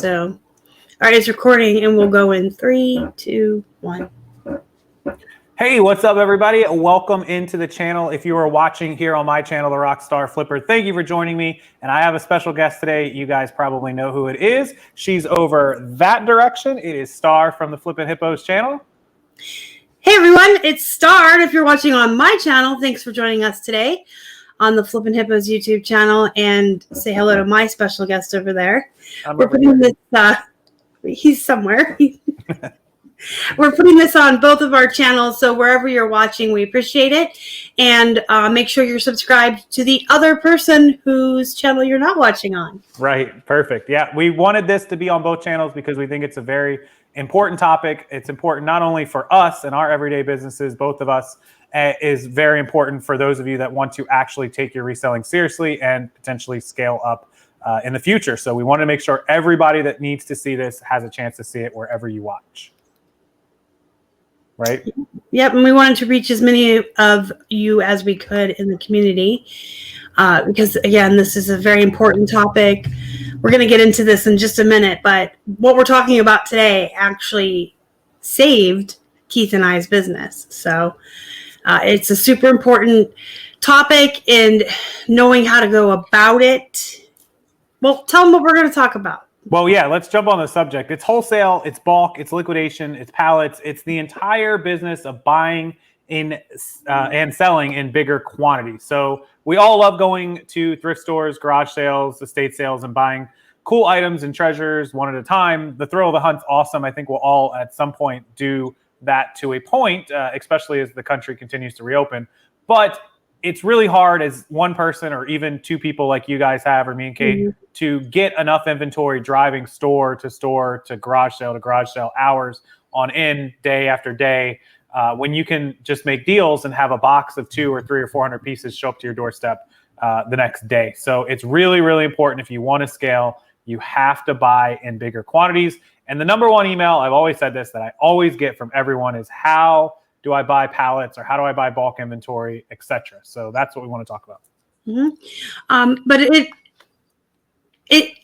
So, all right, it's recording, and we'll go in 3, 2, 1. Hey, what's up, everybody? Welcome into the channel. If you are watching here on my channel, the Rockstarflipper, thank you for joining me. And I have a special guest today. You guys probably know who it is. She's over that direction. It is Star from the Flippin Hippos channel. Hey, everyone, it's Star. If you're watching on my channel, thanks for joining us today on the Flippin Hippos YouTube channel. And say hello to my special guest over there. We're putting this, he's somewhere. We're putting this on both of our channels, so wherever you're watching, we appreciate it. And make sure you're subscribed to the other person whose channel you're not watching on. Right, perfect. Yeah, we wanted this to be on both channels because we think it's a very important topic. It's important not only for us and our everyday businesses, both of us, is very important for those of you that want to actually take your reselling seriously and potentially scale up in the future. So we want to make sure everybody that needs to see this has a chance to see it wherever you watch. Right? Yep, and we wanted to reach as many of you as we could in the community because, again, this is a very important topic. We're going to get into this in just a minute, but what we're talking about today actually saved Keith and I's business. So it's a super important topic, and knowing how to go about it. Well, tell them what we're going to talk about. Well, yeah, let's jump on the subject. It's wholesale, it's bulk, it's liquidation, it's pallets. It's the entire business of buying in and selling in bigger quantities. So we all love going to thrift stores, garage sales, estate sales, and buying cool items and treasures one at a time. The thrill of the hunt's awesome. I think we'll all at some point do that to a point, especially as the country continues to reopen. But it's really hard as one person or even two people like you guys have, or me and Kate, to get enough inventory driving store to garage sale hours on end, day after day, when you can just make deals and have a box of 200 or 300 or 400 pieces show up to your doorstep the next day. So it's really, really important. If you want to scale, you have to buy in bigger quantities. And the number one email, I've always said this, that I always get from everyone is, how do I buy pallets, or how do I buy bulk inventory, etc. So that's what we want to talk about. But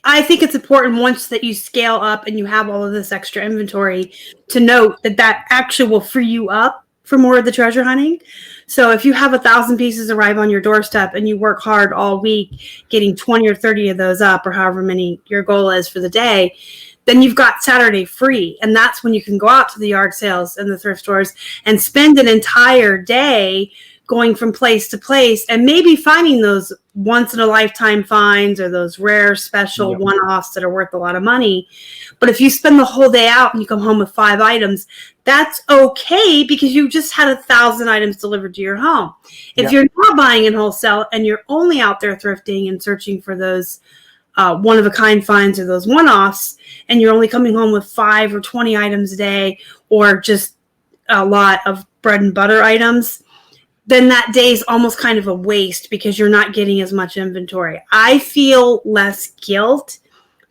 I think it's important, once that you scale up and you have all of this extra inventory, to note that actually will free you up for more of the treasure hunting. So if you have 1,000 pieces arrive on your doorstep and you work hard all week getting 20 or 30 of those up, or however many your goal is for the day, then you've got Saturday free. And that's when you can go out to the yard sales and the thrift stores and spend an entire day going from place to place and maybe finding those once in a lifetime finds or those rare special one-offs that are worth a lot of money. But if you spend the whole day out and you come home with 5 items, that's okay, because you just had 1,000 items delivered to your home. If you're not buying in wholesale and you're only out there thrifting and searching for those one-of-a-kind finds or those one-offs, and you're only coming home with 5 or 20 items a day, or just a lot of bread and butter items, then that day is almost kind of a waste because you're not getting as much inventory. I feel less guilt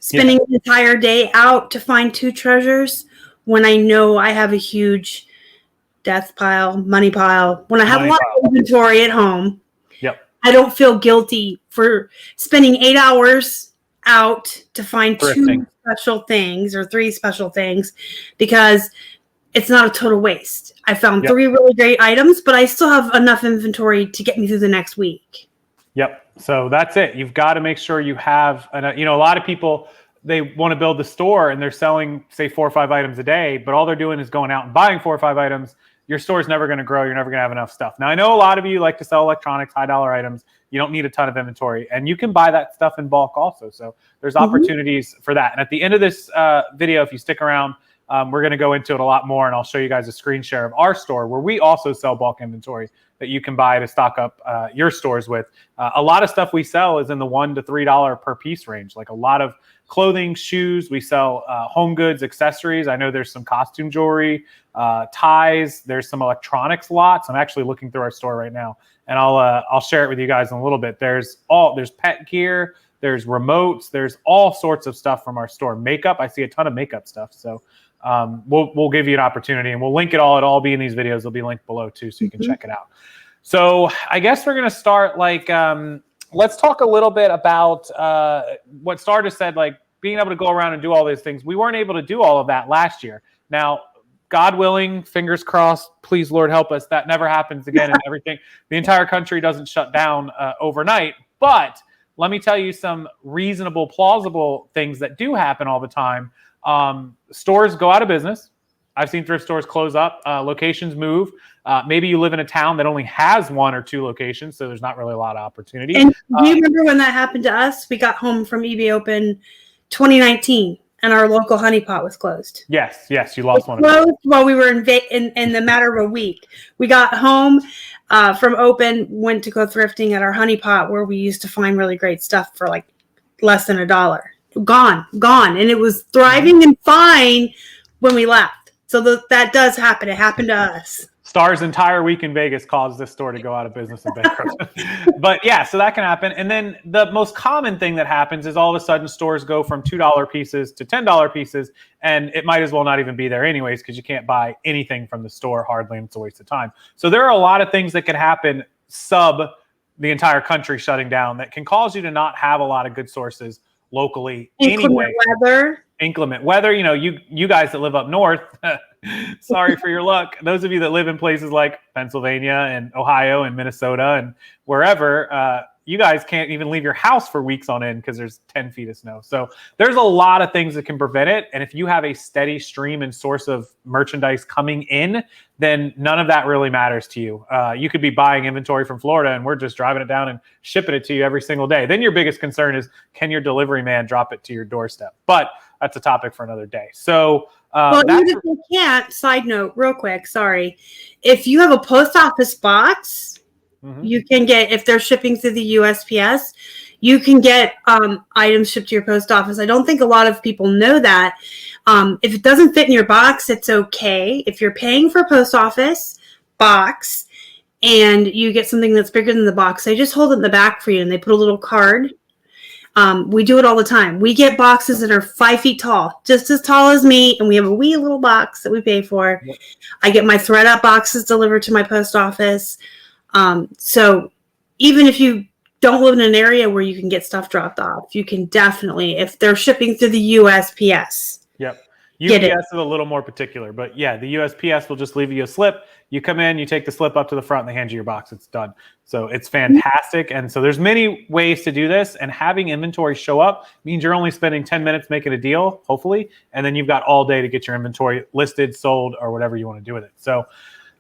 spending an entire day out to find 2 treasures when I know I have a huge death pile, money pile. When I have a lot of inventory at home, I don't feel guilty for spending 8 hours out to find 2 special things or 3 special things, because it's not a total waste. I found 3 really great items, but I still have enough inventory to get me through the next week. So that's it. You've got to make sure you have, a lot of people, they want to build the store and they're selling, say, 4 or 5 items a day, but all they're doing is going out and buying 4 or 5 items. Your store's never going to grow. You're never going to have enough stuff. Now, I know a lot of you like to sell electronics, high dollar items. You don't need a ton of inventory, and you can buy that stuff in bulk also. So there's opportunities for that. And at the end of this video, if you stick around, we're going to go into it a lot more, and I'll show you guys a screen share of our store where we also sell bulk inventory that you can buy to stock up your stores with. A lot of stuff we sell is in the $1 to $3 per piece range, like a lot of clothing, shoes. We sell home goods, accessories. I know there's some costume jewelry, ties. There's some electronics lots. I'm actually looking through our store right now, and I'll share it with you guys in a little bit. There's pet gear. There's remotes. There's all sorts of stuff from our store. Makeup. I see a ton of makeup stuff. So we'll give you an opportunity, and we'll link it all. It'll all be in these videos. They'll be linked below too, so you can check it out. So I guess we're going to start, let's talk a little bit about what Star just said, being able to go around and do all these things. We weren't able to do all of that last year. Now, God willing, fingers crossed, please Lord help us, that never happens again and everything. The entire country doesn't shut down overnight. But let me tell you some reasonable, plausible things that do happen all the time. Stores go out of business. I've seen thrift stores close up, locations move. Maybe you live in a town that only has 1 or 2 locations, so there's not really a lot of opportunity. And do you remember when that happened to us? We got home from eBay Open 2019, and our local honeypot was closed. Yes, you lost one. Closed while we were in the matter of a week. We got home from Open, went to go thrifting at our honeypot where we used to find really great stuff for like less than $1. Gone, and it was thriving and fine when we left. So that does happen. It happened to us. Star's entire week in Vegas caused this store to go out of business and bankrupt. But yeah, so that can happen. And then the most common thing that happens is all of a sudden stores go from $2 pieces to $10 pieces, and it might as well not even be there anyways because you can't buy anything from the store hardly, and it's a waste of time. So there are a lot of things that can happen sub the entire country shutting down that can cause you to not have a lot of good sources locally anyway. Inclement weather, you guys that live up north, sorry for your luck. Those of you that live in places like Pennsylvania and Ohio and Minnesota and wherever, you guys can't even leave your house for weeks on end because there's 10 feet of snow. So there's a lot of things that can prevent it. And if you have a steady stream and source of merchandise coming in, then none of that really matters to you. You could be buying inventory from Florida and we're just driving it down and shipping it to you every single day. Then your biggest concern is, can your delivery man drop it to your doorstep? But that's a topic for another day. So even if you can't, side note real quick, sorry. If you have a post office box, you can get, if they're shipping through the USPS, you can get items shipped to your post office. I don't think a lot of people know that. If it doesn't fit in your box, it's okay. If you're paying for a post office box and you get something that's bigger than the box, they just hold it in the back for you and they put a little card. We do it all the time. We get boxes that are 5 feet tall, just as tall as me, and we have a wee little box that we pay for. Yep. I get my thread up boxes delivered to my post office. So even if you don't live in an area where you can get stuff dropped off, you can definitely, if they're shipping through the USPS. Yep. UPS is a little more particular, but yeah, the USPS will just leave you a slip. You come in, you take the slip up to the front, and they hand you your box. It's done. So it's fantastic. And so there's many ways to do this, and having inventory show up means you're only spending 10 minutes making a deal, hopefully, and then you've got all day to get your inventory listed, sold, or whatever you want to do with it. So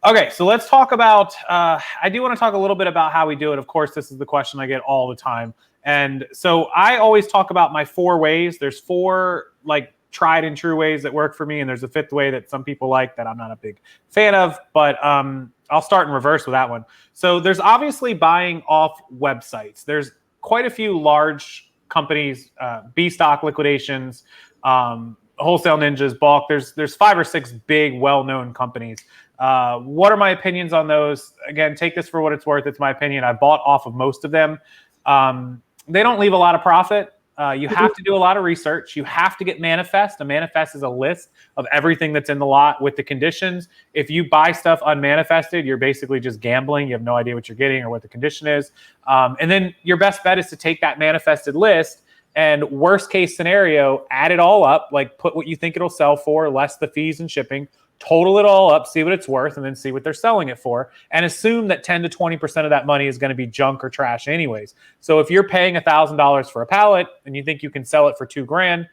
okay, so let's talk about, I do want to talk a little bit about how we do it. Of course, this is the question I get all the time. And so I always talk about my 4 ways. There's 4 like tried and true ways that work for me. And there's a 5th way that some people like that I'm not a big fan of, but I'll start in reverse with that one. So there's obviously buying off websites. There's quite a few large companies, B-Stock Liquidations, Wholesale Ninjas, Bulk. There's 5 or 6 big, well-known companies. What are my opinions on those? Again, take this for what it's worth. It's my opinion. I bought off of most of them. They don't leave a lot of profit. You have to do a lot of research. You have to get manifest. A manifest is a list of everything that's in the lot with the conditions. If you buy stuff unmanifested, you're basically just gambling. You have no idea what you're getting or what the condition is. And then your best bet is to take that manifested list and worst case scenario, add it all up, like put what you think it'll sell for, less the fees and shipping, total it all up, see what it's worth, and then see what they're selling it for, and assume that 10 to 20% of that money is going to be junk or trash anyways. So if you're paying $1,000 for a pallet and you think you can sell it for $2,000,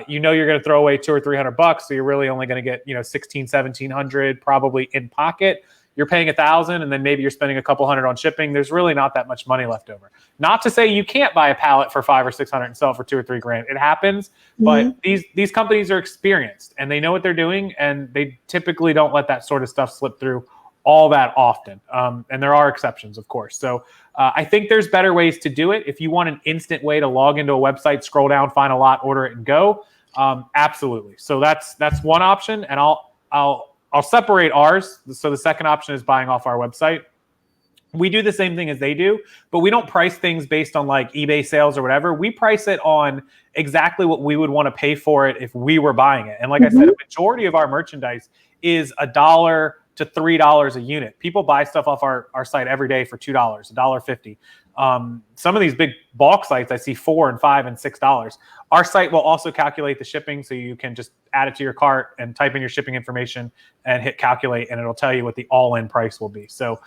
you're going to throw away $200 or $300. So you're really only going to get, 1,600, 1,700 probably in pocket. You're paying $1,000 and then maybe you're spending a couple hundred on shipping. There's really not that much money left over. Not to say you can't buy a pallet for $500 or $600 and sell it for $2,000 or $3,000. It happens, but these companies are experienced and they know what they're doing, and they typically don't let that sort of stuff slip through all that often. And there are exceptions, of course. So I think there's better ways to do it. If you want an instant way to log into a website, scroll down, find a lot, order it, and go, absolutely. So that's one option, and I'll separate ours. So the second option is buying off our website. We do the same thing as they do, but we don't price things based on like eBay sales or whatever. We price it on exactly what we would want to pay for it if we were buying it. And like I said, a majority of our merchandise is $1 to $3 a unit. People buy stuff off our site every day for $2, $1.50. Some of these big bulk sites, I see $4 and $5 and $6. Our site will also calculate the shipping, so you can just add it to your cart and type in your shipping information and hit calculate, and it'll tell you what the all-in price will be. So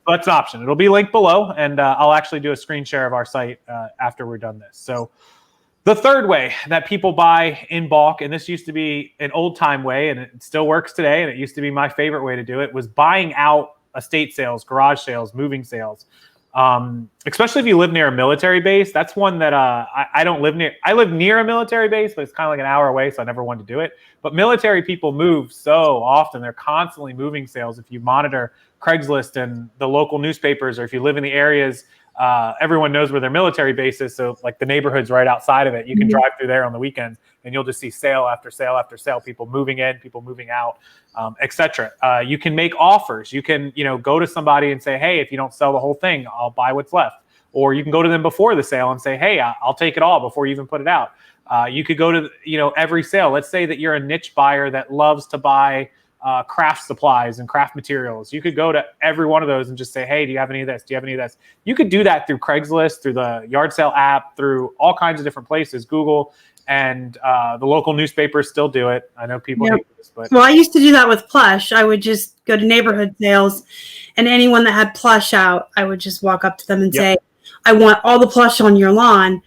that's an option. It'll be linked below, and I'll actually do a screen share of our site after we're done this. So the third way that people buy in bulk, and this used to be an old-time way, and it still works today, and it used to be my favorite way to do it, was buying out estate sales, garage sales, moving sales. Especially if you live near a military base. That's one that I don't live near. I live near a military base, but it's kind of like an hour away, so I never wanted to do it. But military people move so often. They're constantly moving sales. If you monitor Craigslist and the local newspapers, or if you live in the areas, everyone knows where their military base is. So like the neighborhood's right outside of it. You can drive through there on the weekends, and you'll just see sale after sale after sale, people moving in, people moving out, etc. You can make offers. You can, go to somebody and say, hey, if you don't sell the whole thing, I'll buy what's left. Or you can go to them before the sale and say, hey, I'll take it all before you even put it out. You could go to, every sale. Let's say that you're a niche buyer that loves to buy craft supplies and craft materials. You could go to every one of those and just say, hey, do you have any of this? Do you have any of this? You could do that through Craigslist, through the yard sale app, through all kinds of different places, Google, and the local newspapers still do it. I know people hate this, but I used to do that with Plush. I would just go to neighborhood sales, and anyone that had Plush out, I would just walk up to them and say, I want all the Plush on your lawn.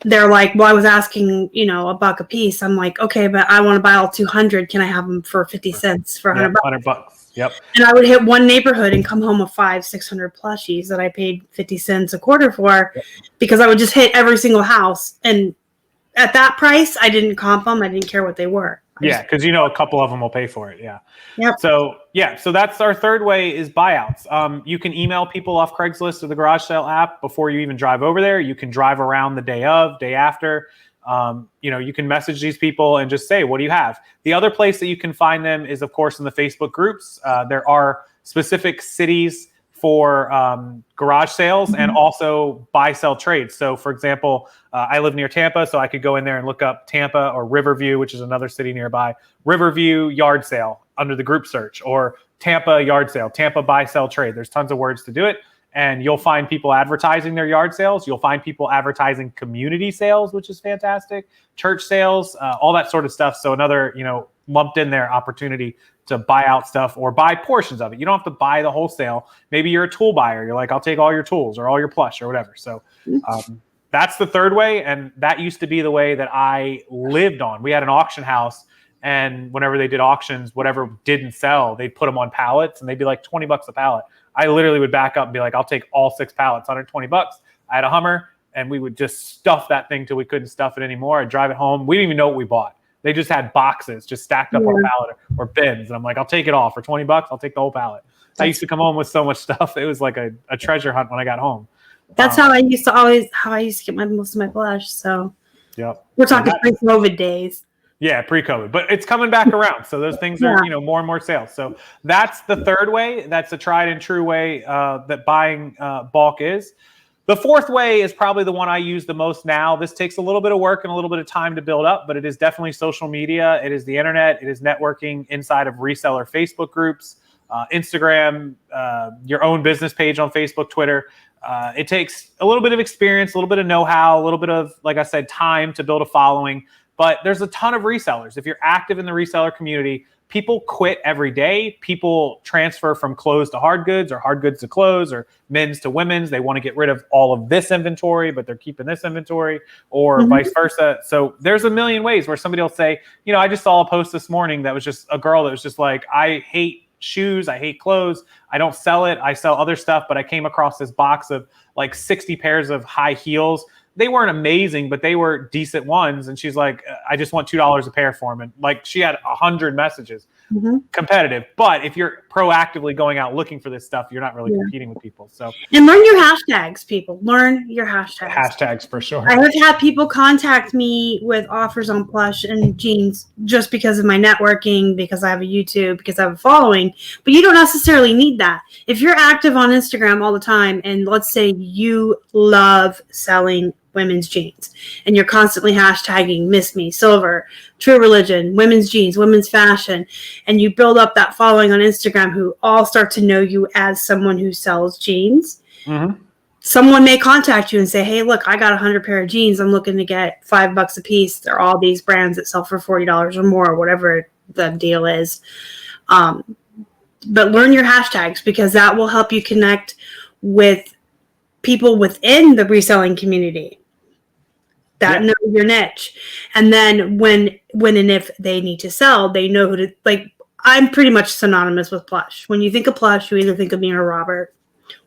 They're like, well, I was asking, $1 a piece. I'm like, okay, but I want to buy all 200. Can I have them for 50 cents for $100? $100. Yep. And I would hit one neighborhood and come home with 500-600 plushies that I paid 50 cents a quarter for, because I would just hit every single house. And at that price, I didn't comp them. I didn't care what they were. Because a couple of them will pay for it. Yeah. Yep. So that's our third way, is buyouts. You can email people off Craigslist or the garage sale app before you even drive over there. You can drive around the day of, day after. You can message these people and just say, what do you have? The other place that you can find them is, of course, in the Facebook groups. There are specific cities for garage sales and also buy, sell trades. So for example, I live near Tampa, so I could go in there and look up Tampa or Riverview, which is another city nearby, Riverview yard sale under the group search, or Tampa yard sale, Tampa buy, sell trade. There's tons of words to do it. And you'll find people advertising their yard sales. You'll find people advertising community sales, which is fantastic, church sales, all that sort of stuff. So another, lumped in there opportunity to buy out stuff or buy portions of it. You don't have to buy the wholesale. Maybe you're a tool buyer. You're like, I'll take all your tools or all your plush or whatever. So that's the third way. And that used to be the way that I lived on. We had an auction house, and whenever they did auctions, whatever didn't sell, they'd put them on pallets, and they'd be like $20 a pallet. I literally would back up and be like, I'll take all 6 pallets, $120. I had a Hummer, and we would just stuff that thing till we couldn't stuff it anymore. I'd drive it home. We didn't even know what we bought. They just had boxes just stacked up on a pallet or bins. And I'm like, I'll take it all for $20. I'll take the whole pallet. I used to come home with so much stuff. It was like a treasure hunt when I got home. That's how I used to get most of my plush. So we're talking pre-COVID days. Yeah, pre-COVID, but it's coming back around. So those things are, more and more sales. So that's the third way. That's a tried and true way that buying bulk is. The fourth way is probably the one I use the most now. This takes a little bit of work and a little bit of time to build up, but it is definitely social media. It is the internet. It is networking inside of reseller Facebook groups, Instagram, your own business page on Facebook, Twitter. It takes a little bit of experience, a little bit of know-how, a little bit of, like I said, time to build a following. But there's a ton of resellers. If you're active in the reseller community, people quit every day. People transfer from clothes to hard goods, or hard goods to clothes, or men's to women's. They want to get rid of all of this inventory, but they're keeping this inventory, or vice versa. So there's a million ways where somebody will say, I just saw a post this morning that was just a girl that was just like, I hate shoes, I hate clothes, I don't sell it, I sell other stuff, but I came across this box of like 60 pairs of high heels. They weren't amazing, but they were decent ones. And she's like, I just want $2 a pair for them. And like, she had 100 messages, competitive. But if you're proactively going out looking for this stuff, you're not really competing with people. So, and learn your hashtags, people. Learn your hashtags. Hashtags for sure. I have had people contact me with offers on plush and jeans just because of my networking, because I have a YouTube, because I have a following. But you don't necessarily need that. If you're active on Instagram all the time, and let's say you love selling women's jeans, and you're constantly hashtagging Miss Me, Silver, True Religion, women's jeans, women's fashion, and you build up that following on Instagram who all start to know you as someone who sells jeans, someone may contact you and say, hey, look, I got 100 pair of jeans. I'm looking to get $5 a piece. They're all these brands that sell for $40 or more, whatever the deal is. But learn your hashtags, because that will help you connect with people within the reselling community that know your niche. And then when and if they need to sell, they know who to, like, I'm pretty much synonymous with Plush. When you think of Plush, you either think of me or Robert,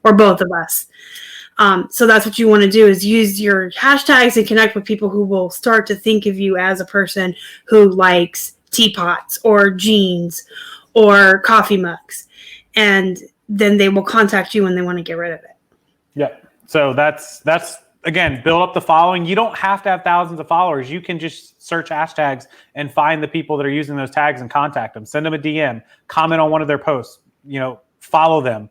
or both of us. So that's what you want to do, is use your hashtags and connect with people who will start to think of you as a person who likes teapots or jeans or coffee mugs. And then they will contact you when they want to get rid of it. Yeah. So that's again, build up the following. You don't have to have thousands of followers. You can just search hashtags and find the people that are using those tags and contact them. Send them a DM, comment on one of their posts, follow them,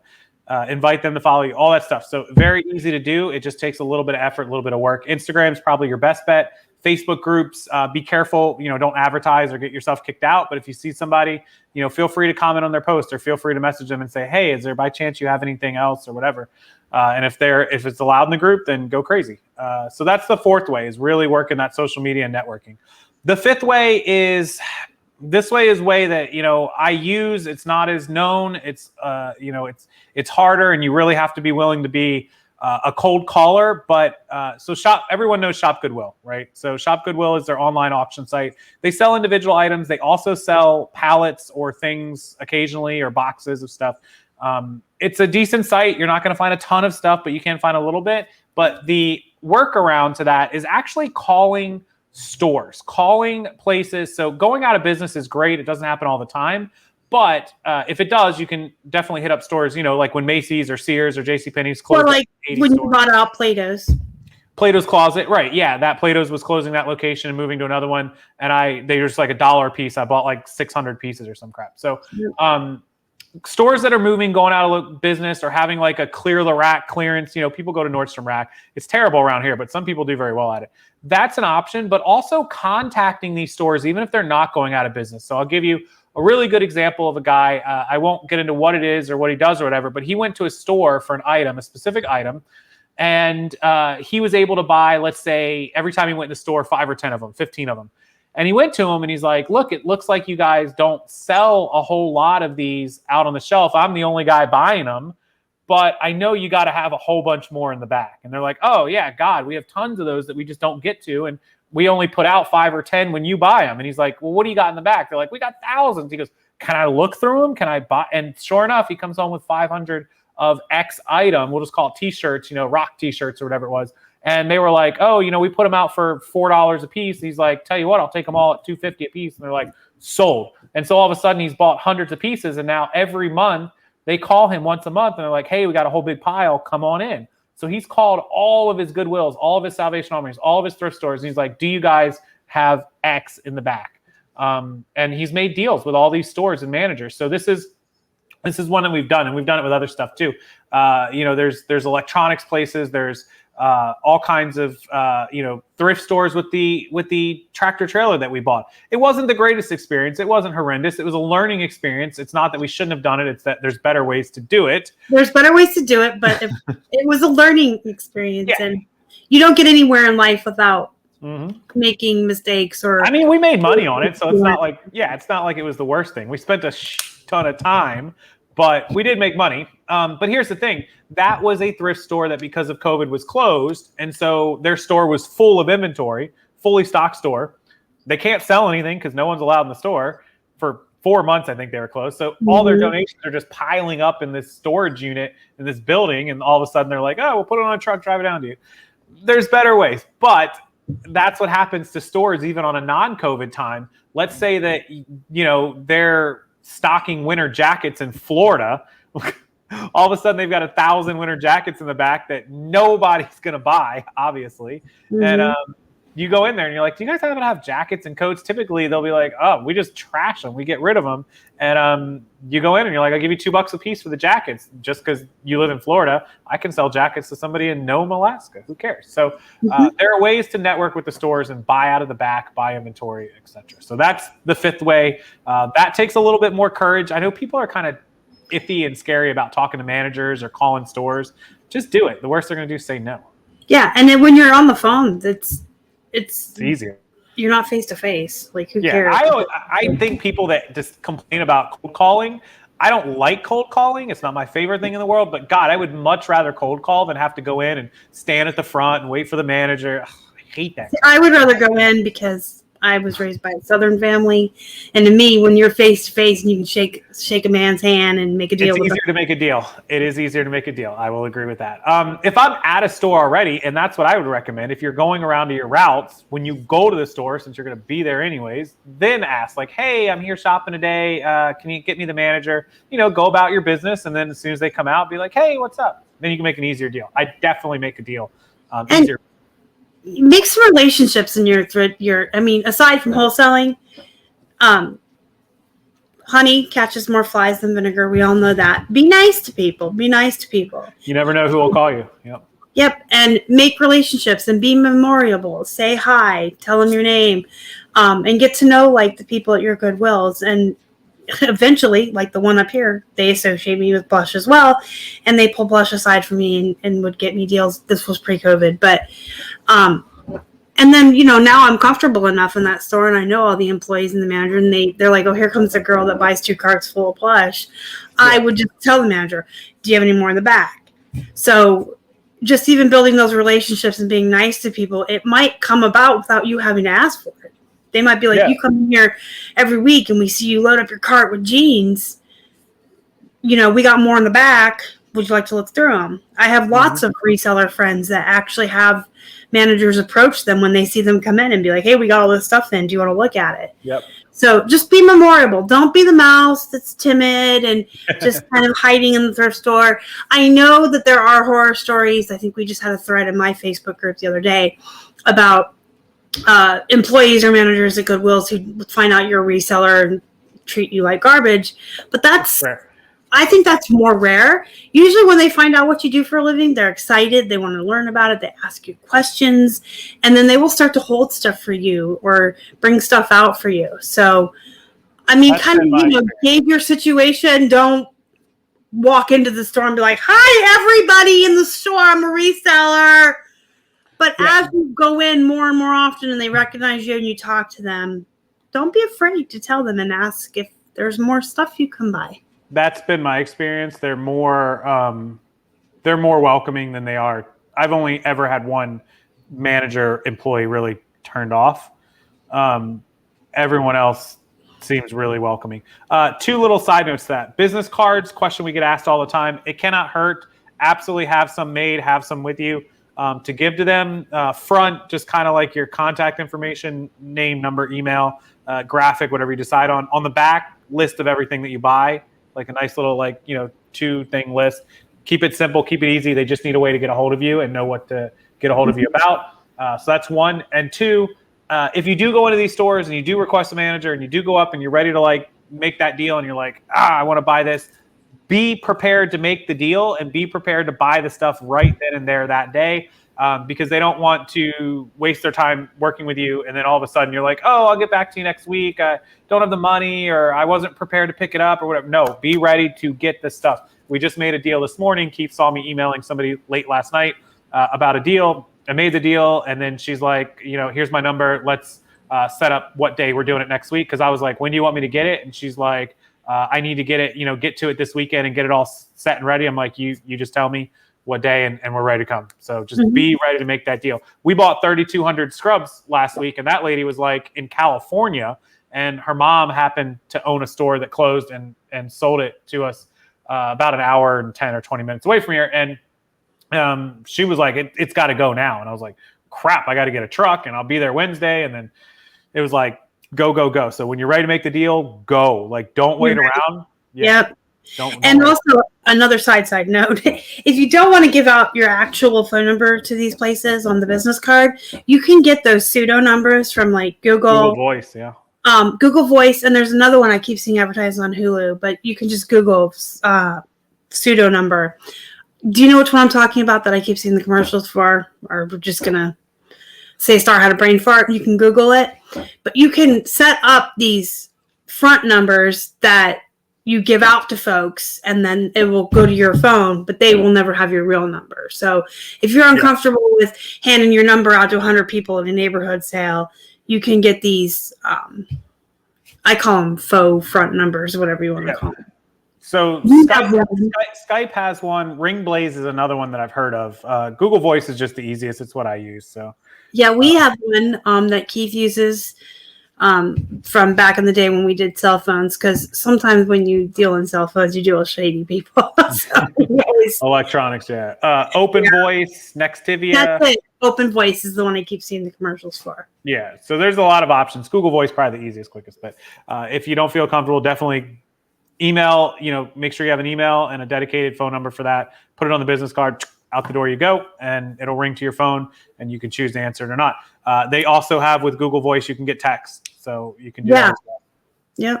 invite them to follow you, all that stuff. So very easy to do. It just takes a little bit of effort, a little bit of work. Instagram is probably your best bet. Facebook groups, be careful, don't advertise or get yourself kicked out. But if you see somebody, feel free to comment on their post, or feel free to message them and say, hey, is there by chance you have anything else or whatever? And if it's allowed in the group, then go crazy. So that's the fourth way, is really working that social media and networking. The fifth way is way that, I use. It's not as known. It's, it's harder, and you really have to be willing to be a cold caller. But everyone knows Shop Goodwill, right? So Shop Goodwill is their online auction site. They sell individual items. They also sell pallets or things occasionally, or boxes of stuff. It's a decent site. You're not going to find a ton of stuff, but you can find a little bit. But the workaround to that is actually calling stores, calling places. So going out of business is great. It doesn't happen all the time. But if it does, you can definitely hit up stores, like when Macy's or Sears or JCPenney's closed. Or like when you bought out Plato's Closet, right? Yeah, that Plato's was closing that location and moving to another one. And they were just like $1 a piece. I bought like 600 pieces or some crap. So stores that are moving, going out of business, or having like a clear the rack clearance. People go to Nordstrom Rack. It's terrible around here, but some people do very well at it. That's an option, but also contacting these stores, even if they're not going out of business. So I'll give you a really good example of a guy. I won't get into what it is or what he does or whatever, but he went to a store for an item, a specific item, and he was able to buy, let's say, every time he went in the store, 5 or 10 of them, 15 of them. And he went to him and he's like, look, it looks like you guys don't sell a whole lot of these out on the shelf. I'm the only guy buying them, but I know you got to have a whole bunch more in the back. And they're like, oh yeah, God, we have tons of those that we just don't get to. And we only put out 5 or 10 when you buy them. And he's like, well, what do you got in the back? They're like, we got thousands. He goes, can I look through them? Can I buy? And sure enough, he comes home with 500 of X item. We'll just call it t-shirts, rock t-shirts or whatever it was. And they were like, oh, we put them out for $4 a piece. He's like, tell you what, I'll take them all at $2.50 a piece. And they're like, sold. And so all of a sudden he's bought hundreds of pieces. And now every month they call him once a month and they're like, hey, we got a whole big pile. Come on in. So he's called all of his Goodwills, all of his Salvation Armies, all of his thrift stores. And he's like, do you guys have X in the back? And he's made deals with all these stores and managers. So this is one that we've done, and we've done it with other stuff too. There's electronics places. There's all kinds of thrift stores with the tractor trailer that we bought. It wasn't the greatest experience. It wasn't horrendous. It was a learning experience. It's not that we shouldn't have done it. It's that there's better ways to do it. There's better ways to do it, but it was a learning experience, and you don't get anywhere in life without making mistakes. Or we made money on it, so it's not like it was the worst thing. We spent a ton of time, but we did make money. But here's the thing. That was a thrift store that, because of COVID, was closed. And so their store was full of inventory, fully stocked store. They can't sell anything because no one's allowed in the store. For 4 months, I think they were closed. So all their donations are just piling up in this storage unit in this building. And all of a sudden they're like, oh, we'll put it on a truck, drive it down to you. There's better ways. But that's what happens to stores even on a non-COVID time. Let's say that, they're stocking winter jackets in Florida. All of a sudden they've got 1,000 winter jackets in the back that nobody's going to buy, obviously. And you go in there and you're like, do you guys happen to have jackets and coats? Typically they'll be like, oh, we just trash them. We get rid of them. And you go in and you're like, I'll give you $2 a piece for the jackets. Just because you live in Florida, I can sell jackets to somebody in Nome, Alaska. Who cares? So there are ways to network with the stores and buy out of the back, buy inventory, etc. So that's the fifth way. That takes a little bit more courage. I know people are kind of iffy and scary about talking to managers or calling stores. just do it. The worst they're going to do is say no. Yeah, and then when you're on the phone, it's easier. You're not face to face. Like, who Yeah, cares? I think people that just complain about cold calling, I don't like cold calling. It's not my favorite thing in the world. But God, I would much rather cold call than have to go in and stand at the front and wait for the manager. Ugh, I hate that. I would rather go in because I was raised by a Southern family, and to me, when you're face to face and you can shake a man's hand and make a deal, It's easier to make a deal. It is easier to make a deal. I will agree with that. If I'm at a store already, and that's what I would recommend, if you're going around to your routes, when you go to the store, since you're going to be there anyways, then ask like, "Hey, I'm here shopping today. Can you get me the manager?" Go about your business, and then as soon as they come out, be like, "Hey, what's up?" Then you can make an easier deal. I definitely make a deal easier. Make some relationships in your aside from wholesaling, honey catches more flies than vinegar. We all know that. Be nice to people. You never know who will call you. Yep. And make relationships and be memorable. Say hi, tell them your name, and get to know like the people at your Goodwills. And eventually, like the one up here, they associate me with Plush as well, and they pull Plush aside for me and would get me deals. This was pre-COVID, but and then now I'm comfortable enough in that store, and I know all the employees and the manager, and they're like, "Oh, here comes the girl that buys 2 carts full of Plush." Yeah. I would just tell the manager, "Do you have any more in the back?" So just even building those relationships and being nice to people, it might come about without you having to ask for it. They might be like, "You come in here every week and we see you load up your cart with jeans. We got more in the back. Would you like to look through them?" I have lots of reseller friends that actually have managers approach them when they see them come in and be like, "Hey, we got all this stuff in. Do you want to look at it?" Yep. So just be memorable. Don't be the mouse that's timid and just kind of hiding in the thrift store. I know that there are horror stories. I think we just had a thread in my Facebook group the other day about employees or managers at Goodwills who find out you're a reseller and treat you like garbage. But I think that's more rare. Usually when they find out what you do for a living, they're excited. They want to learn about it. They ask you questions, and then they will start to hold stuff for you or bring stuff out for you. So, gauge your situation. Don't walk into the store and be like, "Hi, everybody in the store. I'm a reseller." But as you go in more and more often and they recognize you and you talk to them, don't be afraid to tell them and ask if there's more stuff you can buy. That's been my experience. They're more welcoming than they are. I've only ever had one manager employee really turned off. Everyone else seems really welcoming. 2 little side notes to that. Business cards, question we get asked all the time. It cannot hurt. Absolutely have some made, have some with you to give to them. Front, just kind of like your contact information, name, number, email, graphic, whatever you decide on. On the back, list of everything that you buy. Like a nice little 2-thing list. Keep it simple, keep it easy. They just need a way to get a hold of you and know what to get a hold of you about. So that's 1. And 2, if you do go into these stores and you do request a manager and you do go up and you're ready to make that deal and you're like, I want to buy this, be prepared to make the deal and be prepared to buy the stuff right then and there that day. Because they don't want to waste their time working with you, and then all of a sudden you're like, "Oh, I'll get back to you next week. I don't have the money, or I wasn't prepared to pick it up, or whatever." No, be ready to get this stuff. We just made a deal this morning. Keith saw me emailing somebody late last night about a deal. I made the deal, and then she's like, "Here's my number. Let's set up what day we're doing it next week." Because I was like, "When do you want me to get it?" And she's like, "I need to get it, get to it this weekend and get it all set and ready." I'm like, you just tell me what day and we're ready to come. So just be ready to make that deal. We bought 3,200 scrubs last week, and that lady was in California, and her mom happened to own a store that closed and sold it to us about an hour and 10 or 20 minutes away from here. And she was like, it's got to go now. And I was like, crap, I got to get a truck and I'll be there Wednesday. And then it was like, go. So when you're ready to make the deal, go. Don't wait around. Yep. Don't also, another side note, if you don't want to give out your actual phone number to these places on the business card, you can get those pseudo numbers from Google Voice, yeah. Google Voice, and there's another one I keep seeing advertised on Hulu, but you can just Google pseudo number. Do you know which one I'm talking about that I keep seeing the commercials for? Or we're just gonna say Star had a brain fart. You can Google it, but you can set up these front numbers that you give out to folks, and then it will go to your phone, but they will never have your real number. So if you're uncomfortable with handing your number out to 100 people at a neighborhood sale, you can get these, I call them faux front numbers, whatever you want to call them. So Skype has one. Ringblaze is another one that I've heard of. Google Voice is just the easiest. It's what I use. So yeah, we have one that Keith uses from back in the day when we did cell phones, because sometimes when you deal in cell phones, you deal with shady people. Electronics, yeah. Open Voice, Nextivia. That's it. Open Voice is the one I keep seeing the commercials for. Yeah, so there's a lot of options. Google Voice probably the easiest, quickest, but if you don't feel comfortable, definitely email. Make sure you have an email and a dedicated phone number for that. Put it on the business card. Out the door you go, and it'll ring to your phone, and you can choose to answer it or not. They also have, with Google Voice, you can get text, so you can do that as well.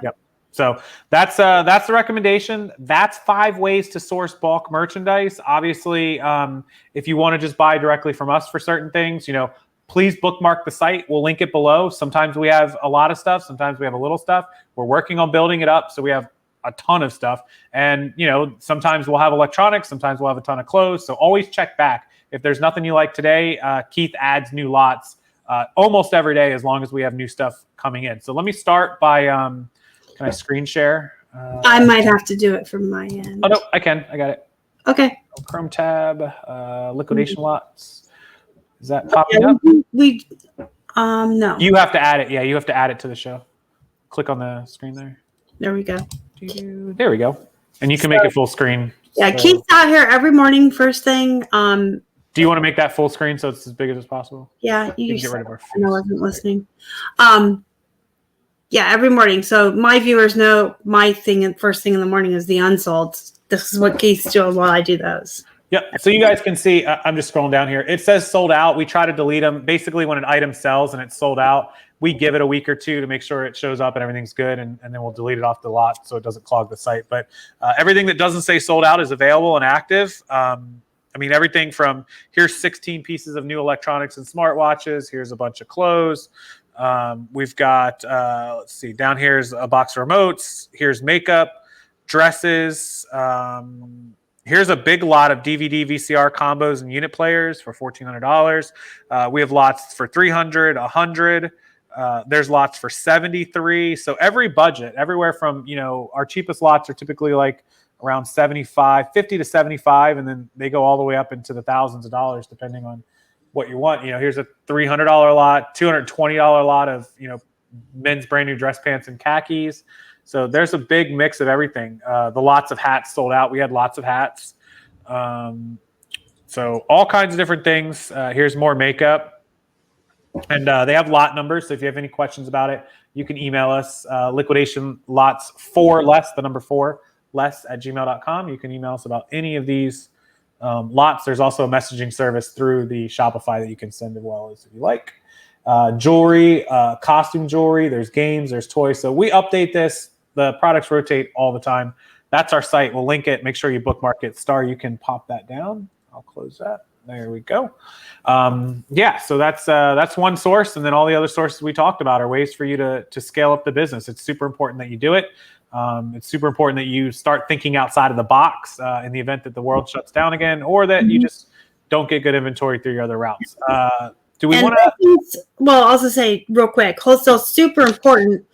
Yep. So that's the recommendation. That's 5 ways to source bulk merchandise. Obviously, if you want to just buy directly from us for certain things, please bookmark the site. We'll link it below. Sometimes we have a lot of stuff. Sometimes we have a little stuff. We're working on building it up, so we have a ton of stuff. And, sometimes we'll have electronics, sometimes we'll have a ton of clothes. So always check back. If there's nothing you like today, Keith adds new lots almost every day, as long as we have new stuff coming in. So let me start by, can I screen share? I might have to do it from my end. Oh, no, I can. I got it. Okay. Chrome tab, liquidation lots. Is that popping up? No. You have to add it. Yeah, you have to add it to the show. Click on the screen there. There we go. There we go. And you can make it full screen. Yeah, so. Keith's out here every morning, first thing. Do you want to make that full screen so it's as big as possible? Yeah, you can get rid of our face. I wasn't listening. Yeah, every morning. So my viewers know my thing, first thing in the morning is the unsold. This is what Keith's doing while I do those. Yep. So you guys can see, I'm just scrolling down here. It says sold out. We try to delete them. Basically, when an item sells and it's sold out, we give it a week or two to make sure it shows up and everything's good, and then we'll delete it off the lot so it doesn't clog the site. But everything that doesn't say sold out is available and active. Everything from, here's 16 pieces of new electronics and smartwatches. Here's a bunch of clothes. We've got, let's see, down here's a box of remotes. Here's makeup, dresses. Here's a big lot of DVD, VCR combos and unit players for $1,400. We have lots for $300, $100. There's lots for $73. So every budget, everywhere from, our cheapest lots are typically like around $50 to $75, and then they go all the way up into the thousands of dollars depending on what you want. Here's a $300 lot, $220 lot of, men's brand new dress pants and khakis. So there's a big mix of everything. The lots of hats sold out. We had lots of hats. So all kinds of different things. Here's more makeup. And they have lot numbers. So if you have any questions about it, you can email us. Liquidation lots 4 less, the number 4 less at gmail.com. You can email us about any of these lots. There's also a messaging service through the Shopify that you can send as well as if you like. Jewelry, costume jewelry. There's games, there's toys. So we update this. The products rotate all the time. That's our site. We'll link it. Make sure you bookmark it. Star, you can pop that down. I'll close that. There we go. So that's one source, and then all the other sources we talked about are ways for you to scale up the business. It's super important that you do it. It's super important that you start thinking outside of the box in the event that the world shuts down again, or that you just don't get good inventory through your other routes. Do we want to? Well, I'll also say real quick, wholesale is super important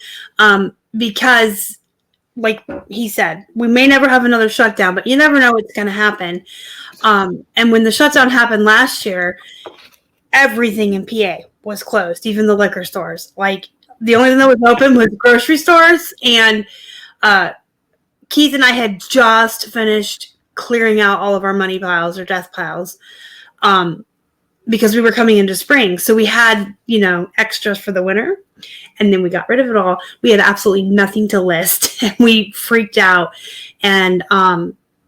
because, like he said, we may never have another shutdown, but you never know what's going to happen. And when the shutdown happened last year, everything in PA was closed, even the liquor stores. Like, the only thing that was open was grocery stores. And Keith and I had just finished clearing out all of our money piles or death piles because we were coming into spring. So we had, extras for the winter. And then we got rid of it all. We had absolutely nothing to list. And we freaked out. And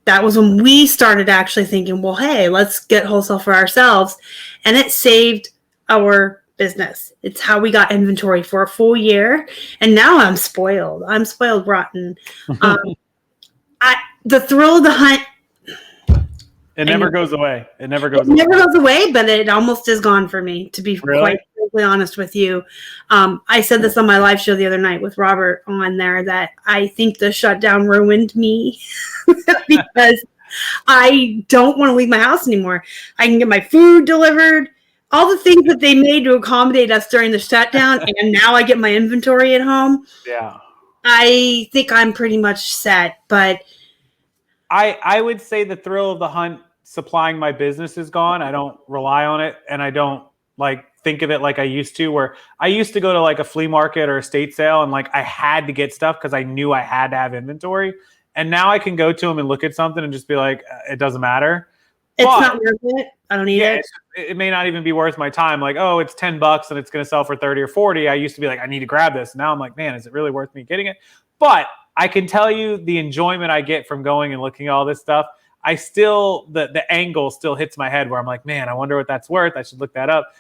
that was when we started actually thinking, well, hey, let's get wholesale for ourselves. And it saved our business. It's how we got inventory for a full year. And now I'm spoiled. I'm spoiled rotten. The thrill of the hunt, It never goes away. It never goes away. It never goes away, but it almost is gone for me, to be quite honest with you. I said this on my live show the other night with Robert on there, that I think the shutdown ruined me because I don't want to leave my house anymore. I can get my food delivered, all the things that they made to accommodate us during the shutdown, and now I get my inventory at home. Yeah. I think I'm pretty much set, but I would say the thrill of the hunt supplying my business is gone. I don't rely on it, and I don't like think of it like I used to, where I used to go to like a flea market or estate sale and like I had to get stuff because I knew I had to have inventory. And now I can go to them and look at something and just be like, it doesn't matter. It's not worth it. I don't need it. It may not even be worth my time. Like, oh, it's $10 and it's going to sell for 30 or 40. I used to be like, I need to grab this. Now I'm like, man, is it really worth me getting it? But I can tell you the enjoyment I get from going and looking at all this stuff. I still, the angle still hits my head where I'm like, man, I wonder what that's worth. I should look that up.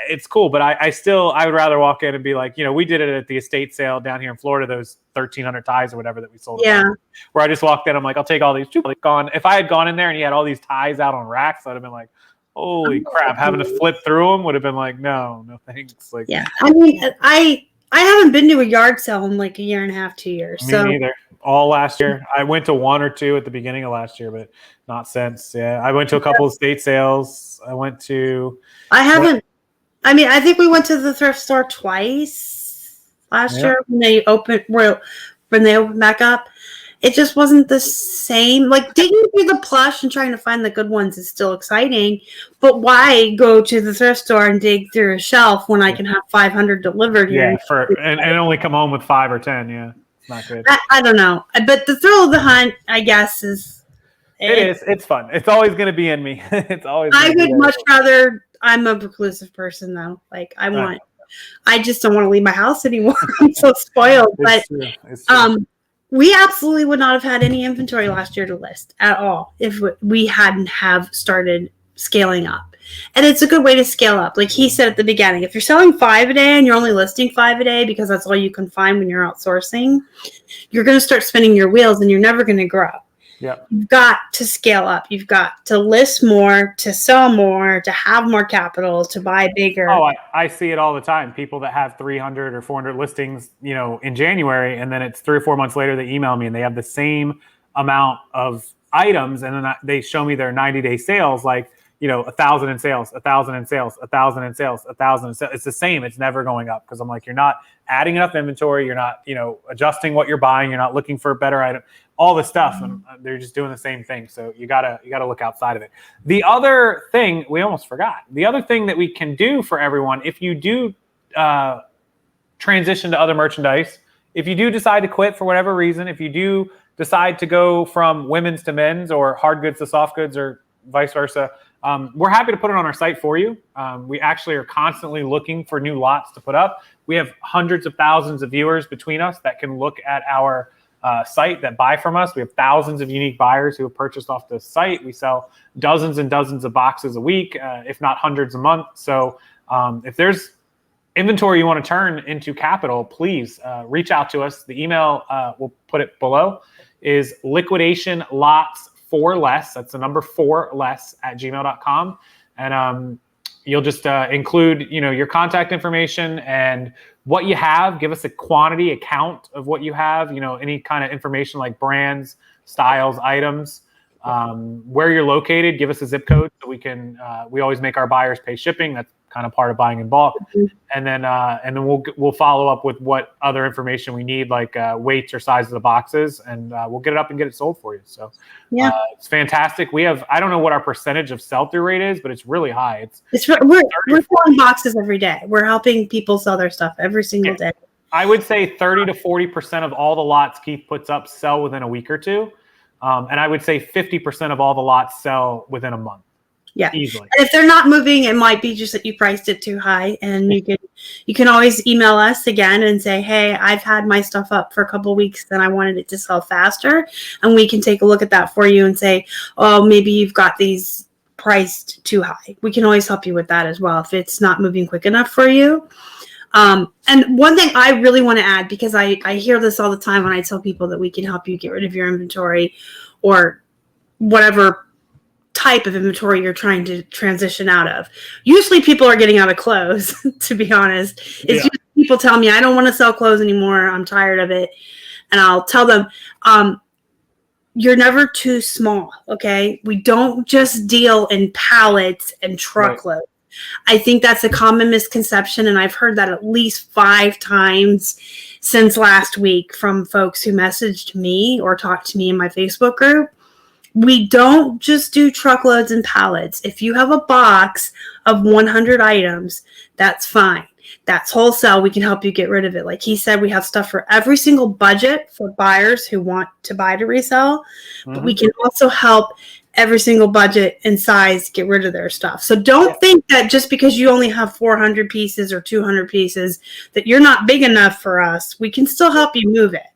It's cool, but I would rather walk in and be like, we did it at the estate sale down here in Florida, those 1,300 ties or whatever that we sold. Yeah. Where I just walked in, I'm like, I'll take all these. Gone. If I had gone in there and he had all these ties out on racks, I'd have been like, holy crap! Having to flip through them would have been like, no thanks. Like, yeah, I mean, I haven't been to a yard sale in like a year and a half, 2 years. Me neither. All last year. I went to one or two at the beginning of last year, but not since. Yeah, I went to a couple of estate sales. I haven't. I mean, I think we went to the thrift store twice last year when they opened back up. It just wasn't the same. Like digging through the plush and trying to find the good ones is still exciting, but why go to the thrift store and dig through a shelf when I can have 500 delivered here? Yeah, and only come home with 5 or 10. Yeah, it's not good. I don't know, but the thrill of the hunt, I guess, is. It's fun. It's always going to be in me. It's always. I would much rather. I'm a reclusive person, though. Like I just don't want to leave my house anymore. I'm so spoiled. It's true. We absolutely would not have had any inventory last year to list at all if we hadn't have started scaling up. And it's a good way to scale up. Like he said at the beginning, if you're selling 5 a day and you're only listing 5 a day because that's all you can find when you're outsourcing, you're going to start spinning your wheels and you're never going to grow. Yeah. You've got to scale up. You've got to list more, to sell more, to have more capital, to buy bigger. Oh, I see it all the time. People that have 300 or 400 listings, in January, and then it's 3 or 4 months later, they email me and they have the same amount of items. And then they show me their 90-day sales, like, 1,000 in sales, 1,000 in sales, 1,000 in sales, 1,000 in sales. It's the same. It's never going up because I'm like, you're not adding enough inventory. You're not, adjusting what you're buying. You're not looking for a better item, all this stuff. And they're just doing the same thing. So you gotta look outside of it. The other thing we almost forgot, the other thing that we can do for everyone, if you do transition to other merchandise, if you do decide to quit for whatever reason, if you do decide to go from women's to men's or hard goods to soft goods or vice versa, we're happy to put it on our site for you. We actually are constantly looking for new lots to put up. We have hundreds of thousands of viewers between us that can look at our site that buy from us. We have thousands of unique buyers who have purchased off the site. We sell dozens and dozens of boxes a week, if not hundreds a month. So if there's inventory you want to turn into capital, please reach out to us. The email, we'll put it below, is liquidationlots4less. That's the number 4 less at gmail.com. And you'll just include, your contact information and what you have. Give us a quantity, a count of what you have, any kind of information like brands, styles, items, where you're located. Give us a zip code so we can, we always make our buyers pay shipping. That's kind of part of buying in bulk. And then we'll follow up with what other information we need, like weights or size of the boxes, and we'll get it up and get it sold for you. So it's fantastic. We have, I don't know what our percentage of sell-through rate is, but it's really high. We're selling boxes every day. We're helping people sell their stuff every single day. I would say 30 to 40% of all the lots Keith puts up sell within a week or two. And I would say 50% of all the lots sell within a month. Yeah. Easily. And if they're not moving, it might be just that you priced it too high. And you can always email us again and say, hey, I've had my stuff up for a couple of weeks and I wanted it to sell faster. And we can take a look at that for you and say, oh, maybe you've got these priced too high. We can always help you with that as well if it's not moving quick enough for you. And one thing I really want to add, because I hear this all the time when I tell people that we can help you get rid of your inventory or whatever type of inventory you're trying to transition out of. Usually people are getting out of clothes, to be honest. It's just people tell me, I don't want to sell clothes anymore. I'm tired of it. And I'll tell them, you're never too small, okay? We don't just deal in pallets and truckloads. Right. I think that's a common misconception, and I've heard that at least 5 times since last week from folks who messaged me or talked to me in my Facebook group. We don't just do truckloads and pallets. If you have a box of 100 items, that's fine. That's wholesale. We can help you get rid of it. Like he said, we have stuff for every single budget for buyers who want to buy to resell, but we can also help every single budget and size get rid of their stuff. So don't think that just because you only have 400 pieces or 200 pieces that you're not big enough for us. We can still help you move it.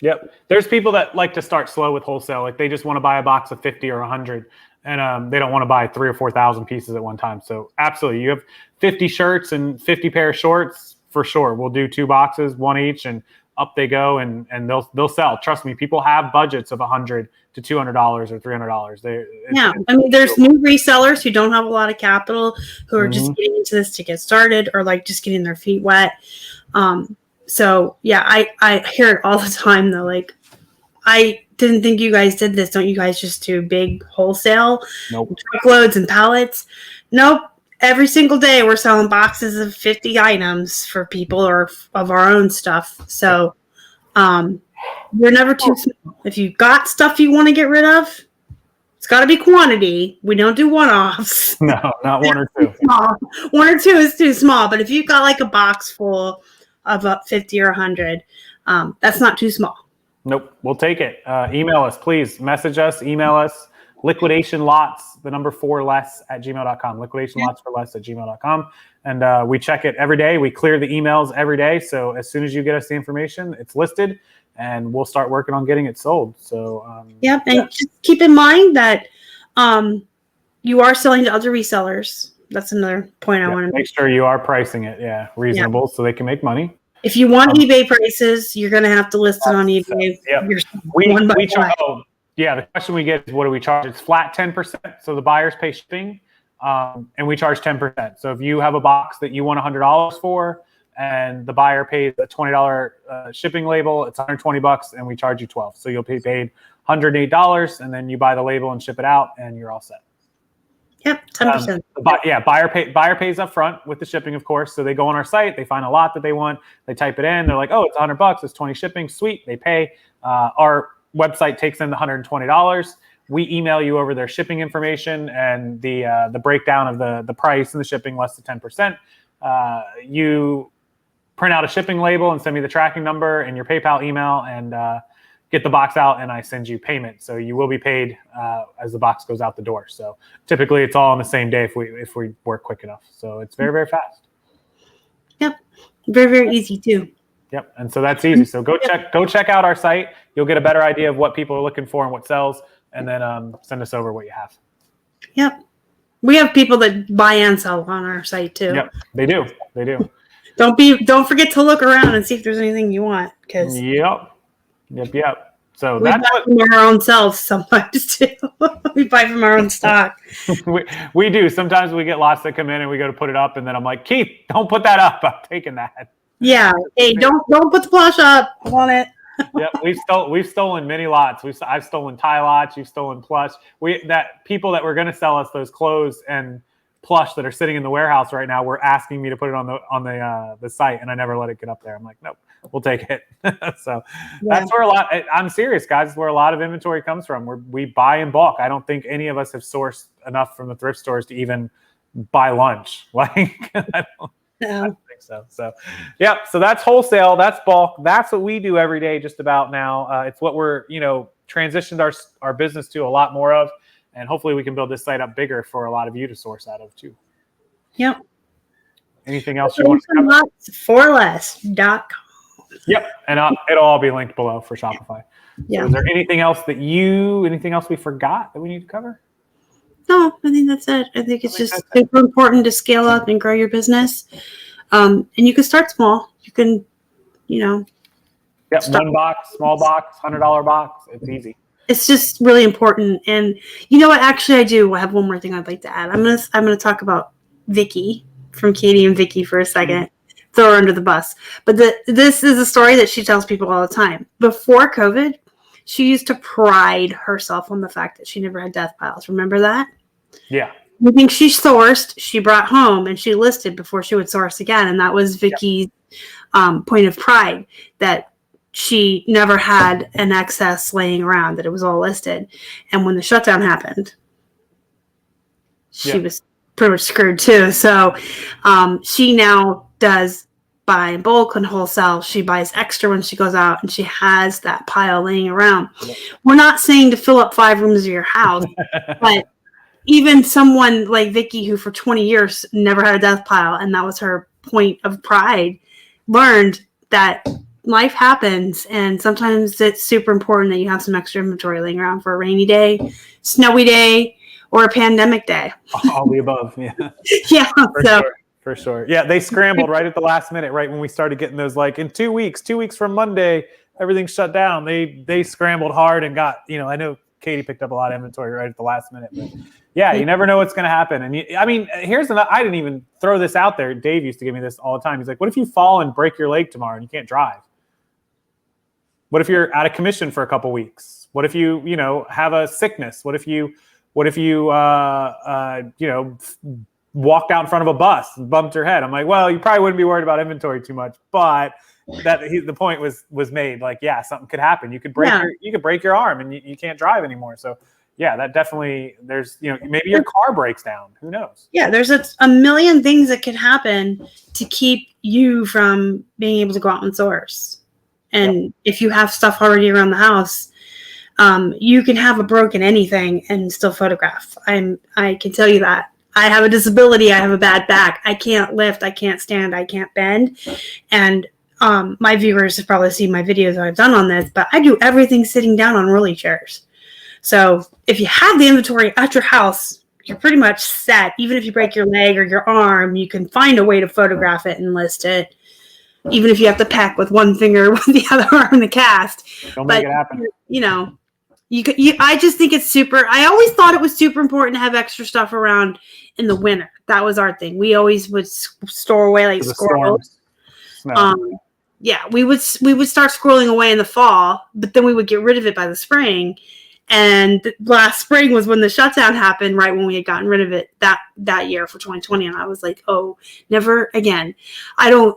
Yep. There's people that like to start slow with wholesale. Like they just want to buy a box of 50 or 100 and they don't want to buy 3,000 or 4,000 pieces at one time. So absolutely. You have 50 shirts and 50 pair of shorts for sure. We'll do 2 boxes, 1 each, and up they go and they'll sell. Trust me, people have budgets of $100 to $200 or $300. I mean, there's new resellers who don't have a lot of capital who are just getting into this to get started or like just getting their feet wet. So yeah, I hear it all the time though. Like, I didn't think you guys did this. Don't you guys just do big wholesale? Nope. Truckloads and pallets? Nope. Every single day we're selling boxes of 50 items for people or of our own stuff. So we're never too small. If you've got stuff you want to get rid of, it's got to be quantity. We don't do one-offs. No, not 1 or 2. 1 or 2 is too small. But if you've got like a box full of 50 or 100, that's not too small. Nope. We'll take it. Email us, please. Message us, email us. Liquidation lots, the number 4 less at gmail.com. Liquidation lots for less at gmail.com. And we check it every day. We clear the emails every day. So as soon as you get us the information, it's listed and we'll start working on getting it sold. So, and just keep in mind that you are selling to other resellers. That's another point I want to make sure you are pricing it. Reasonable so they can make money. If you want eBay prices, you're going to have to list it on eBay. The question we get is, what do we charge? It's flat 10%. So the buyers pay shipping, and we charge 10%. So if you have a box that you want $100 for, and the buyer pays a $20 shipping label, it's $120, and we charge you $12. So you'll be paid $108, and then you buy the label and ship it out, and you're all set. Yep, 10%. Buyer pays up front with the shipping, of course. So they go on our site, they find a lot that they want, they type it in, they're like, oh, it's $100, it's 20 shipping, sweet. They pay. Our website takes in the $120. We email you over their shipping information and the breakdown of the price and the shipping less than 10%. You print out a shipping label and send me the tracking number and your PayPal email and get the box out, and I send you payment. So you will be paid as the box goes out the door. So typically it's all on the same day if we work quick enough. So it's very, very fast. Yep. Very, very easy too. Yep. And so that's easy. So go check out our site. You'll get a better idea of what people are looking for and what sells, and then send us over what you have. Yep. We have people that buy and sell on our site too. Yep. They do. Don't forget to look around and see if there's anything you want. Yep. So we buy from our own selves sometimes too. We buy from our own stock. we do. Sometimes we get lots that come in and we go to put it up, and then I'm like, Keith, don't put that up. I'm taking that. Yeah. Hey, don't put the Plush up. I want it. We've stolen many lots. I've stolen tie lots. You've stolen Plush. People that were going to sell us those clothes and Plush that are sitting in the warehouse right now were asking me to put it on the site, and I never let it get up there. I'm like, nope, we'll take it. So that's where I'm serious, guys. That's where a lot of inventory comes from. We buy in bulk. I don't think any of us have sourced enough from the thrift stores to even buy lunch. Like, I don't think so. So that's wholesale. That's bulk. That's what we do every day just about now. It's what we're, transitioned our business to a lot more of. And hopefully we can build this site up bigger for a lot of you to source out of too. Yep. Anything else you want to cover? Forless.com. Yep. And it'll all be linked below for Shopify. Yeah. So is there anything else anything else we forgot that we need to cover? No, I think that's it. I think it's just super important to scale up and grow your business. And you can start small. You can, one box, small box, $100 box. It's easy. It's just really important. And you know what? Actually, I do. I have one more thing I'd like to add. I'm gonna talk about Vicky from Katie and Vicky for a second. Throw her under the bus. But this is a story that she tells people all the time. Before COVID, she used to pride herself on the fact that she never had death piles. Remember that? Yeah. Everything she sourced, she brought home and she listed before she would source again. And that was Vicky's point of pride, that she never had an excess laying around, that it was all listed. And when the shutdown happened, she was pretty much screwed too. So she now does buy in bulk and wholesale. She buys extra when she goes out, and she has that pile laying around. Yep. We're not saying to fill up 5 rooms of your house, but even someone like Vicky, who for 20 years never had a death pile, and that was her point of pride, learned that life happens, and sometimes it's super important that you have some extra inventory laying around for a rainy day, snowy day, or a pandemic day. All the above, yeah. Yeah, for sure. Yeah, they scrambled right at the last minute, right when we started getting those, like, in 2 weeks from Monday, everything shut down. They scrambled hard and got, I know Katie picked up a lot of inventory right at the last minute, but yeah, you never know what's going to happen. And here's another, I didn't even throw this out there. Dave used to give me this all the time. He's like, what if you fall and break your leg tomorrow and you can't drive? What if you're out of commission for a couple weeks? What if you, have a sickness? What if you walked out in front of a bus and bumped your head? I'm like, well, you probably wouldn't be worried about inventory too much, but the point was made. Like, yeah, something could happen. You could break your arm and you can't drive anymore. So yeah, that definitely, there's, maybe your car breaks down. Who knows? Yeah, there's a million things that could happen to keep you from being able to go out and source. And if you have stuff already around the house, you can have a broken anything and still photograph. I can tell you that. I have a disability. I have a bad back. I can't lift. I can't stand. I can't bend. And my viewers have probably seen my videos that I've done on this, but I do everything sitting down on rolly chairs. So if you have the inventory at your house, you're pretty much set. Even if you break your leg or your arm, you can find a way to photograph it and list it. Even if you have to pack with one finger with the other arm in the cast. Don't make it happen. I just think it's super. I always thought it was super important to have extra stuff around in the winter. That was our thing. We always would store away like squirrels. We would start squirreling away in the fall, but then we would get rid of it by the spring. And last spring was when the shutdown happened, right when we had gotten rid of it that year for 2020. And I was like, oh, never again. I don't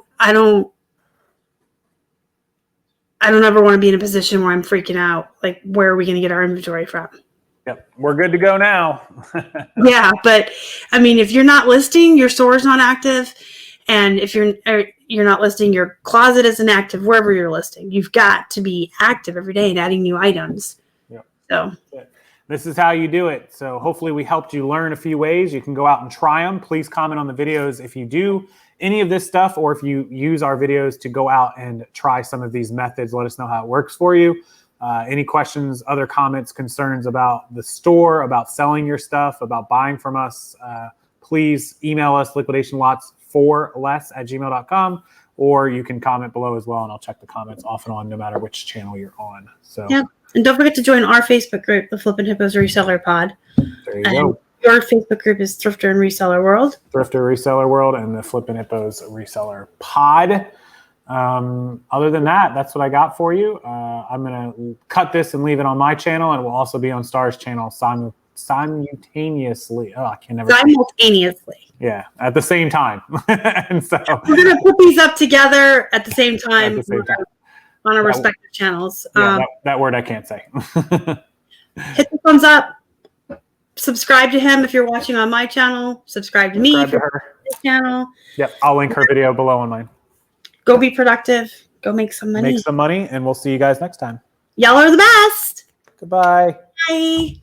ever want to be in a position where I'm freaking out. Like, where are we going to get our inventory from? Yep. We're good to go now. Yeah. But if you're not listing, your store's not active. And if you're not listing, your closet isn't active, wherever you're listing. You've got to be active every day and adding new items. Yep. So this is how you do it. So hopefully we helped you learn a few ways. You can go out and try them. Please comment on the videos if you do any of this stuff, or if you use our videos to go out and try some of these methods. Let us know how it works for you. Any questions, other comments, concerns about the store, about selling your stuff, about buying from us, please email us liquidationlots4less@gmail.com, or you can comment below as well, and I'll check the comments off and on no matter which channel you're on. So yeah, and don't forget to join our Facebook group, the Flippin' Hippos Reseller Pod. There you go. Your Facebook group is Thrifter and Reseller World. Thrifter Reseller World and the Flippin' Hippos Reseller Pod. Other than that, that's what I got for you. I'm going to cut this and leave it on my channel, and it will also be on Star's channel simultaneously. Oh, I can never. Simultaneously. Yeah, at the same time. And so we're going to put these up together at the same time, on our respective channels. Yeah, that word I can't say. Hit the thumbs up. Subscribe to him if you're watching on my channel. Subscribe to me for his channel. Yep, I'll link her video below on mine. Go be productive. Go make some money. Make some money, and we'll see you guys next time. Y'all are the best. Goodbye. Bye.